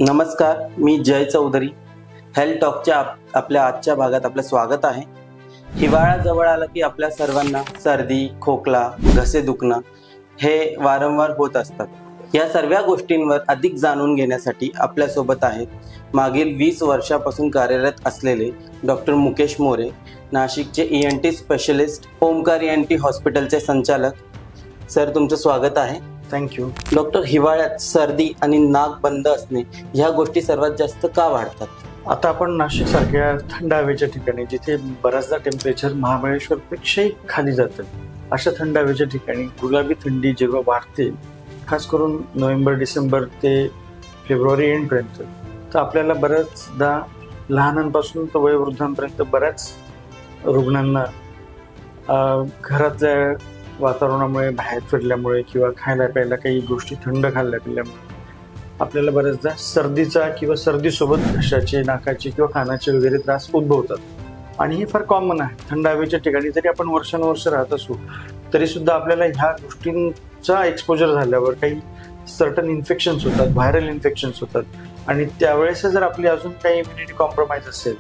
नमस्कार, मी जय चौधरी. हेल्थ टॉकच्या आपल्या आजच्या भागात आपलं स्वागत आहे. हिवाळा जवळ आला की आपल्या सर्वांना सर्दी, खोकला, घसे दुखणं हे वारंवार होत असतात. या सर्व गोष्टींवर अधिक जाणून घेण्यासाठी आपल्यासोबत आहेत मागील 20 वर्षापासून कार्यरत असलेले डॉक्टर मुकेश मोरे, नाशिकचे ENT स्पेशलिस्ट, ओमकार ENT हॉस्पिटलचे संचालक. सर, तुमचं स्वागत आहे. थँक्यू. डॉक्टर, हिवाळ्यात सर्दी आणि नाक बंद असणे ह्या गोष्टी सर्वात जास्त का वाढतात? आता आपण नाशिक सारख्या थंड हवेच्या ठिकाणी, जिथे बऱ्याचदा टेम्परेचर महाबळेश्वरपेक्षाही खाली जातं, अशा थंड हवेच्या ठिकाणी गुलाबी थंडी जेव्हा वाढते, खास करून नोव्हेंबर, डिसेंबर ते फेब्रुवारी एंडपर्यंत, तर आपल्याला बऱ्याचदा लहानांपासून तर वयोवृद्धांपर्यंत बऱ्याच रुग्णांना घरातल्या वातावरणामुळे, बाहेर फिरल्यामुळे किंवा खायला प्यायला काही गोष्टी थंड खाल्ल्या पिल्यामुळे आपल्याला बऱ्याचदा सर्दीचा किंवा सर्दीसोबत घशाचे, नाकाचे किंवा कानाचे वगैरे त्रास उद्भवतात. आणि हे फार कॉमन आहे. थंड हवेच्या ठिकाणी जरी आपण वर्षानुवर्ष राहत असू तरी सुद्धा आपल्याला ह्या गोष्टींचा एक्सपोजर झाल्यावर काही सर्टन इन्फेक्शन्स होतात, व्हायरल इन्फेक्शन्स होतात. आणि त्यावेळेस जर आपली अजून काही इम्युनिटी कॉम्प्रोमाइज असेल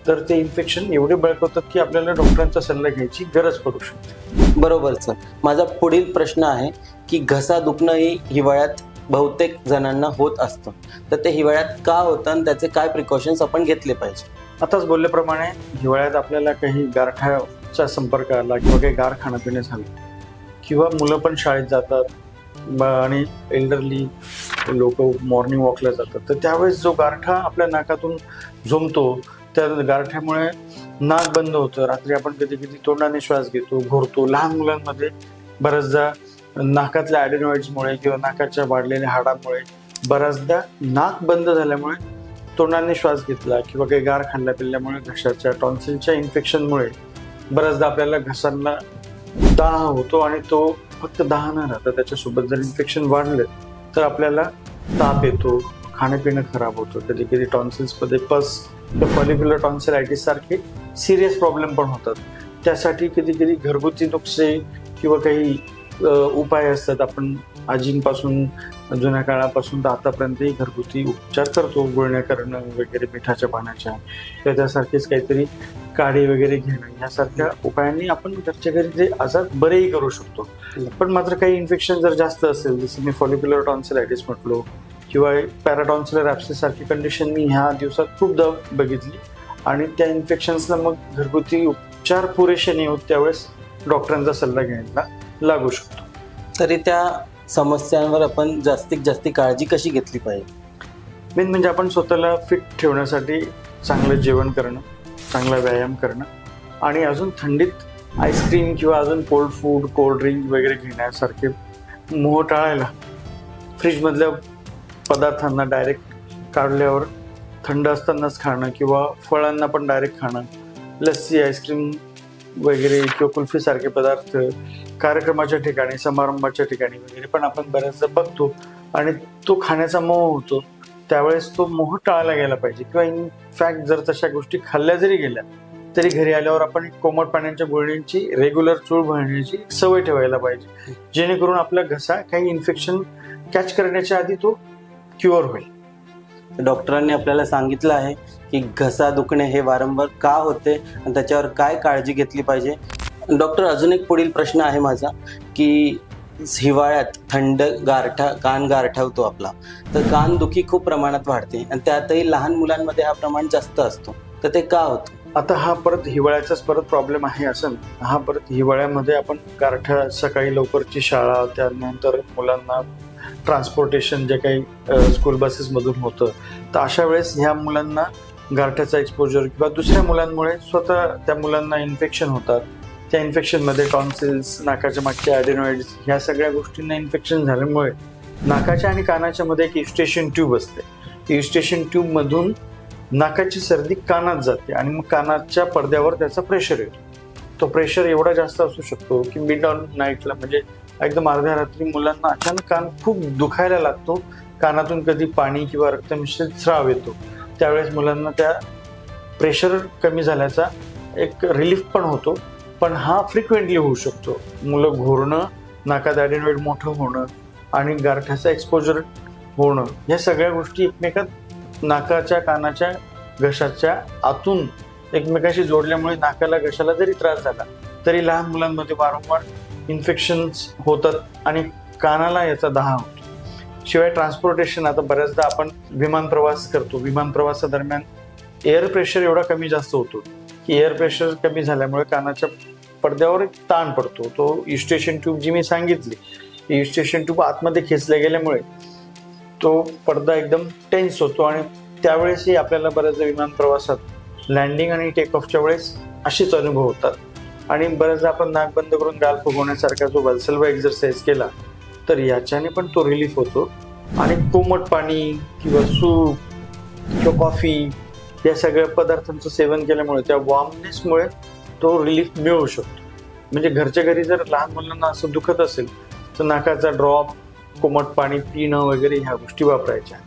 तर ते इन्फेक्शन एवढे बळकवतात की आपल्याला डॉक्टरांचा सल्ला घ्यायची गरज पडू शकते. बरोबर सर. माझा पुढील प्रश्न आहे की घसा दुखणं ही हिवाळ्यात बहुतेक जणांना होत असतं, तर ते हिवाळ्यात का होतं आणि त्याचे काय प्रिकॉशन्स आपण घेतले पाहिजे? आताच बोलल्याप्रमाणे हिवाळ्यात आपल्याला काही गारठ्याचा संपर्क आला किंवा काही गार खाणं पिणं झालं किंवा मुलं पण शाळेत जातात आणि एल्डरली लोक मॉर्निंग वॉकला जातात, तर त्यावेळेस जो गारठा आपल्या नाकातून झोंबतो, त्या गारठ्यामुळे नाक बंद होतं. रात्री आपण कधी कधी तोंडाने श्वास घेतो, घोरतो. लहान मुलांमध्ये बऱ्याचदा नाकातल्या ॲडेनॉइड्समुळे किंवा नाकाच्या वाढलेल्या हाडांमुळे बऱ्याचदा नाक बंद झाल्यामुळे तोंडाने श्वास घेतला किंवा काही गार खाल्ल्या पिल्ल्यामुळे घशाच्या टॉन्सिलच्या इन्फेक्शनमुळे बऱ्याचदा आपल्याला घशांना दाह होतो आणि तो फक्त दाह न राहता त्याच्यासोबत जर इन्फेक्शन वाढलं तर आपल्याला ताप येतो, खाणंपिणं खराब होतं. कधी कधी टॉन्सिल्समध्ये पस किंवा फॉलिक्युलर टॉन्सिलायटिस सारखे सिरियस प्रॉब्लेम पण होतात. त्यासाठी कधी कधी घरगुती नुकसे किंवा काही उपाय असतात. आपण आजींपासून जुन्या काळापासून तर आतापर्यंतही घरगुती उपचार करतो, गुळण्या करणं वगैरे मिठाच्या पाण्याच्या किंवा त्यासारखेच काहीतरी काढे वगैरे घेणं, यासारख्या उपायांनी आपण घरच्या घरी ते आजार बरेही करू शकतो. पण मात्र काही इन्फेक्शन जर जास्त असेल, जसं मी फॉलिक्युलर टॉन्सिलायटिस म्हटलो किंवा पॅराटॉन्सिलर ॲब्सेस सारखी कंडिशन मी ह्या दिवसात खूपदा बघितली आणि त्या इन्फेक्शन्सला मग घरगुती उपचार पुरेसे नाही होत, त्यावेळेस डॉक्टरांचा सल्ला घ्यायला लागू शकतो. तरी त्या समस्यांवर आपण जास्तीत जास्त काळजी कशी घेतली पाहिजे? मेन म्हणजे आपण स्वतःला फिट ठेवण्यासाठी चांगलं जेवण करणं, चांगला व्यायाम करणं आणि अजून थंडीत आईस्क्रीम किंवा अजून कोल्ड फूड, कोल्ड ड्रिंक वगैरे घेण्यासारखे मोह टाळायला. फ्रीजमधल्या पदार्थांना डायरेक्ट काढल्यावर थंड असतानाच खाणं किंवा फळांना पण डायरेक्ट खाणं, लस्सी, आईस्क्रीम वगैरे किंवा कुल्फीसारखे पदार्थ कार्यक्रमाच्या ठिकाणी, समारंभाच्या ठिकाणी वगैरे पण आपण बऱ्याचदा बघतो आणि तो खाण्याचा मोह होतो. त्यावेळेस तो मोह टाळला गेला पाहिजे किंवा इनफॅक्ट जर तशा गोष्टी खाल्ल्या जरी गेल्या तरी घरी आल्यावर आपण कोमट पाण्याच्या गुळण्यांची रेग्युलर चूळ भरण्याची सवय ठेवायला पाहिजे, जेणेकरून आपला घसा काही इन्फेक्शन कॅच करण्याच्या आधी तो क्युअर होईल. डॉक्टरांनी आपल्याला सांगितलं आहे की घसा दुखणे हे वारंवार का होते आणि त्याच्यावर काय काळजी घेतली पाहिजे. डॉक्टर, अजून एक पुढील प्रश्न आहे माझा की हिवाळ्यात थंड गारठा, कान गारठावतो आपला, तर कान दुखी खूप प्रमाणात वाढते आणि त्यातही लहान मुलांमध्ये हा प्रमाण जास्त असतो, तर ते का होतं? आता हा परत हिवाळ्याचाच परत प्रॉब्लेम आहे असं. हा परत हिवाळ्यामध्ये आपण गारठा, सकाळी लवकरची शाळा, त्यानंतर मुलांना ट्रान्सपोर्टेशन जे काही स्कूल बसेसमधून होतं, तर अशा वेळेस ह्या मुलांना गारठ्याचा एक्सपोजर किंवा दुसऱ्या मुलांमुळे स्वतः त्या मुलांना इन्फेक्शन होतात. त्या इन्फेक्शनमध्ये टॉन्सिल्स, नाकाच्या मागच्या ॲडेनॉइड्स, ह्या सगळ्या गोष्टींना इन्फेक्शन झाल्यामुळे नाकाच्या आणि कानाच्या मध्ये एक युस्टेशन ट्यूब असते. युस्टेशन ट्यूबमधून नाकाची सर्दी कानात जाते आणि मग कानाच्या पडद्यावर त्याचा प्रेशर येतो. तो प्रेशर एवढा जास्त असू शकतो की मिड ऑन नाईटला, म्हणजे एकदम अर्ध्या रात्री मुलांना अचानक कान खूप दुखायला लागतो. कानातून कधी पाणी किंवा रक्तमिश्रित स्राव येतो. त्यावेळेस मुलांना त्या प्रेशर कमी झाल्याचा एक रिलीफ पण होतो. पण हा फ्रिक्वेंटली होऊ शकतो. मुलं घोरणं, नाकात ॲडेनॉइड मोठं होणं आणि गारठ्याचा एक्सपोजर होणं, या सगळ्या गोष्टी एकमेकात नाकाच्या कानाच्या घशाच्या आतून एकमेकाशी जोडल्यामुळे नाकाला घशाला जरी त्रास झाला तरी लहान मुलांमध्ये वारंवार इन्फेक्शन्स होतात आणि कानाला याचा दाह होतो. शिवाय ट्रान्सपोर्टेशन, आता बऱ्याचदा आपण विमान प्रवास करतो, विमान प्रवासादरम्यान एअर प्रेशर एवढा कमी जास्त होतो की एअर प्रेशर कमी झाल्यामुळे कानाच्या पडद्यावर एक ताण पडतो. तो युस्टेशन ट्यूब जी मी सांगितली, युस्टेशन ट्यूब आतमध्ये खेचल्या गेल्यामुळे तो पडदा एकदम टेन्स होतो आणि त्यावेळेसही आपल्याला बऱ्याचदा विमान प्रवासात लँडिंग आणि टेक ऑफच्या वेळेस असेच अनुभव होतात. आणि बऱ्याचदा आपण नाक बंद करून गाल फुगवण्यासारखा जो वल्सल्वा एक्झरसाइज केला तर याच्याने पण तो रिलीफ होतो. आणि कोमट पाणी किंवा सूप किंवा कॉफी या सगळ्या पदार्थांचं सेवन केल्यामुळे त्या वॉर्मनेसमुळे तो रिलीफ मिळू शकतो. म्हणजे घरच्या घरी जर लहान मुलांना असं दुखत असेल तर नाकाचा ड्रॉप, कोमट पाणी पिणं वगैरे ह्या गोष्टी वापरायच्या.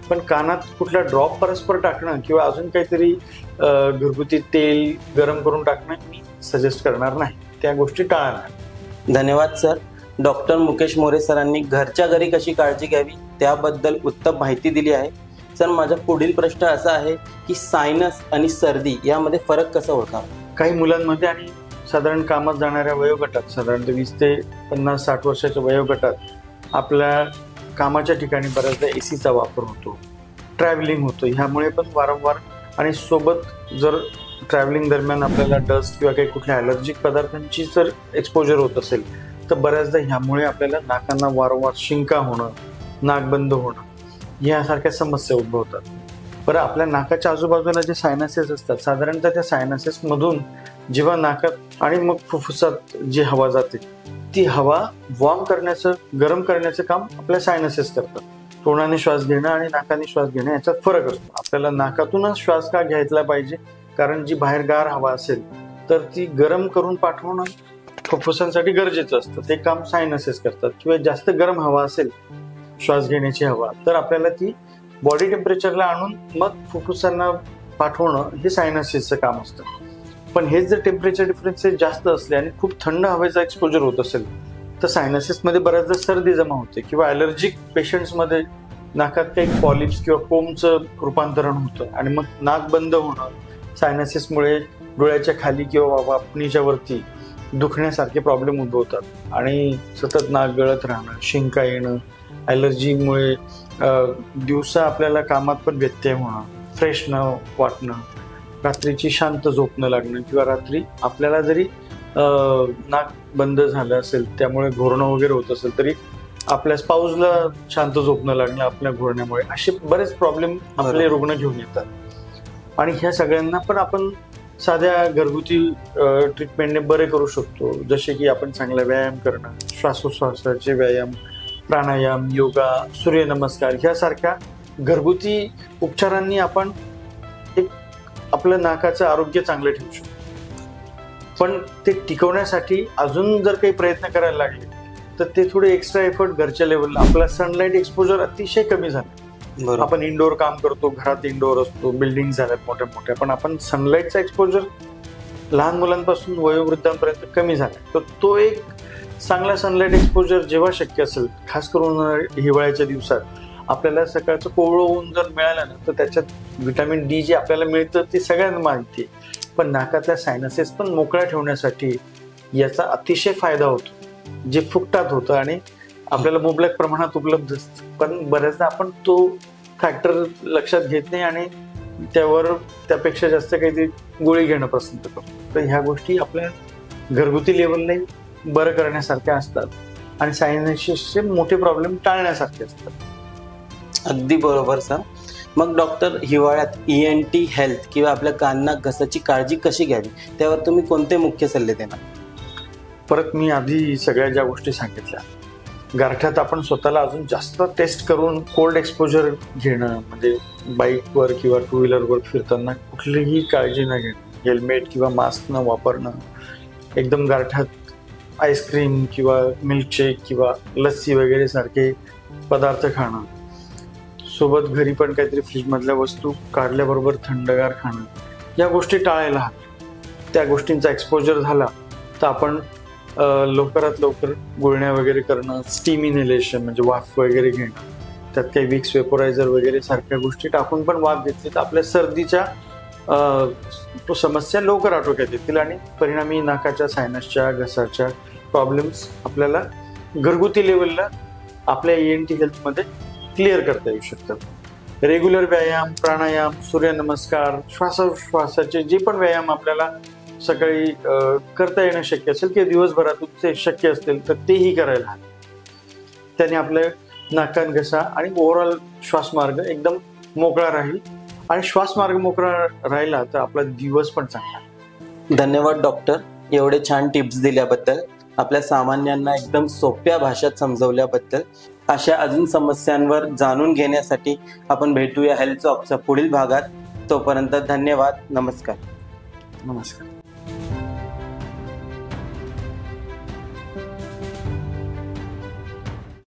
पण कानात कुठला ड्रॉप परस्पर टाकणं किंवा अजून काहीतरी घरगुती तेल गरम करून टाकणं मी सजेस्ट करणार नाही, त्या गोष्टी टाळणार. धन्यवाद सर. डॉक्टर मुकेश मोरे सरांनी घरच्या घरी कशी काळजी घ्यावी त्याबद्दल उत्तम माहिती दिली आहे. सर, माझा पुढील प्रश्न असा आहे की सायनस आणि सर्दी यामध्ये फरक कसा ओळखावा? काही मुलांमध्ये आणि साधारण कामात जाणाऱ्या वयोगटात, साधारणतः 20 ते 50-60 वर्षाच्या वयोगटात आपल्या कामाच्या ठिकाणी बऱ्याचदा एसीचा वापर होतो, ट्रॅव्हलिंग होतं, ह्यामुळे पण वारंवार, आणि सोबत जर ट्रॅव्हलिंग दरम्यान आपल्याला डस्ट किंवा काही कुठल्या ॲलर्जिक पदार्थांची जर एक्सपोजर होत असेल तर बऱ्याचदा ह्यामुळे आपल्याला नाकांना वारंवार शिंका होणं, नाक बंद होणं यासारख्या समस्या उद्भवतात. बरं, आपल्या नाकाच्या आजूबाजूला जे सायनसेस असतात, साधारणतः त्या सायनसेसमधून जेव्हा नाकात आणि मग फुफ्फुसात जी हवा जाते ती हवा वॉर्म करण्याचं, गरम करण्याचं काम आपल्या सायनसेस करतात. तोंडाने श्वास घेणं आणि नाकाने श्वास घेणं याच्यात फरक असतो. आपल्याला नाकातूनच श्वास का घ्यायला पाहिजे, कारण जी बाहेर गार हवा असेल तर ती गरम करून पाठवणं फुफ्फुसांसाठी गरजेचं असतं, ते काम सायनसेस करतात. किंवा जास्त गरम हवा असेल, श्वास घेण्याची हवा, तर आपल्याला ती बॉडी टेम्परेचरला आणून मग फुफ्फुसांना पाठवणं हे सायनसेसचं काम असतं. पण हेच जर टेम्परेचर डिफरन्सेस जास्त असले आणि खूप थंड हवेचा एक्सपोजर होत असेल तर सायनसेसमध्ये बऱ्याचदा सर्दी जमा होते. किंवा ॲलर्जिक पेशंट्समध्ये नाकात काही पॉलिप्स किंवा कोमचं रूपांतरण होतं आणि मग नाक बंद होणं, सायनसेसमुळे डोळ्याच्या खाली किंवा वापणीच्या वरती दुखण्यासारखे प्रॉब्लेम उद्भवतात आणि सतत नाक गळत राहणं, शिंका येणं, ॲलर्जीमुळे दिवसा आपल्याला कामात पण व्यत्यय होणं, फ्रेश न वाटणं, रात्रीची शांत झोप न लागणं किंवा रात्री आपल्याला जरी नाक बंद झालं असेल त्यामुळे घोरणं वगैरे होत असेल तरी आपल्या स्पाऊसला शांत झोप न लागणं आपल्या घोरण्यामुळे, असे बरेच प्रॉब्लेम आपले रुग्ण घेऊन येतात. आणि ह्या सगळ्यांना पण आपण साध्या घरगुती ट्रीटमेंटने बरे करू शकतो. जसे की आपण चांगला व्यायाम करणं, श्वासोच्छ्वासाचे व्यायाम, प्राणायाम, योगा, सूर्यनमस्कार ह्यासारख्या घरगुती उपचारांनी आपण एक आपलं नाकाचं आरोग्य चांगलं ठेवू शकतो. पण ते टिकवण्यासाठी अजून जर काही प्रयत्न करायला लागले तर ते थोडे एक्स्ट्रा एफर्ट घरच्या लेवलला. आपला सनलाईट एक्सपोजर अतिशय कमी झालं. आपण इंडोर काम करतो, घरात इंडोर असतो, बिल्डिंग झाल्यात मोठ्या मोठ्या, पण आपण सनलाईटचा एक्सपोजर लहान मुलांपासून वयोवृद्धांपर्यंत कमी झाला. तर तो एक चांगला सनलाईट एक्सपोजर जेव्हा शक्य असेल, खास करून हिवाळ्याच्या दिवसात आपल्याला सकाळचं कोवळं ऊन जर मिळालं ना तर त्याच्यात व्हिटॅमिन डी जे आपल्याला मिळतं ते सगळ्यांना माहिती आहे. पण नाकातल्या सायनसेस पण मोकळ्या ठेवण्यासाठी याचा अतिशय फायदा होतो, जे फुकटात होतं आणि आपल्याला मुबलक प्रमाणात उपलब्ध असतं. पण बऱ्याचदा आपण तो फॅक्टर लक्षात घेत नाही आणि त्यापेक्षा जास्त काहीतरी गोळी घेणं पसंत करतो. तर ह्या गोष्टी आपल्या घरगुती लेवलला बरं करण्यासारख्या असतात आणि सायनसेसचे मोठे प्रॉब्लेम टाळण्यासारखे असतात. अगदी बरोबर सर. मग डॉक्टर, हिवाळ्यात ENT हेल्थ किंवा आपल्या कान नाक घसाची काळजी कशी घ्यावी त्यावर तुम्ही कोणते मुख्य सल्ले देणार? परत मी आधी सगळ्या ज्या गोष्टी सांगितल्या, गारठ्यात आपण स्वतःला अजून जास्त टेस्ट करून कोल्ड एक्सपोजर घेणं, म्हणजे बाईकवर किंवा टू व्हीलरवर फिरताना कुठलीही काळजी न घेणं, हेल्मेट किंवा मास्क न वापरणं, एकदम गारठ्यात आईस्क्रीम किंवा मिल्कशेक किंवा लस्सी वगैरे सारखे पदार्थ खाणं, सोबत घरी पण काहीतरी फ्रीजमधल्या वस्तू काढल्याबरोबर थंडगार खाणं, या गोष्टी टाळायला हव्या. त्या गोष्टींचा एक्सपोजर झाला तर आपण लवकरात लवकर गुळण्या वगैरे करणं, स्टीम इनहेलेशन म्हणजे वाफ वगैरे घेणं, त्यात काही विक्स वेपोरायझर वगैरे सारख्या गोष्टी टाकून पण वाफ घेतली तर आपल्या सर्दीच्या समस्या लवकर आटोक्यात येतील आणि परिणामी नाकाच्या, सायनसच्या, घसाच्या प्रॉब्लेम्स आपल्याला घरगुती लेवलला आपल्या ENT हेल्थमध्ये क्लिअर करता येऊ शकतात. रेग्युलर व्यायाम, प्राणायाम, सूर्यनमस्कार, श्वासोश्वासाचे जे पण व्यायाम आपल्याला सकाळी करता येणं शक्य असेल किंवा दिवसभरातून ते शक्य असतील तर तेही करायला हवे. त्याने आपलं नाकान, घसा आणि ओव्हरऑल श्वासमार्ग एकदम मोकळा राहील आणि श्वासमार्ग मोकळा राहिला तर आपला दिवस पण चांगला. धन्यवाद डॉक्टर, एवढे छान टिप्स दिल्याबद्दल, आपल्या सामान्यांना एकदम सोप्या भाषेत समजवल्याबद्दल. अशा अजून समस्यांवर जाणून घेण्यासाठी आपण भेटूया हेल्थ टॉकच्या पुढील भागात. तोपर्यंत धन्यवाद. नमस्कार. नमस्कार.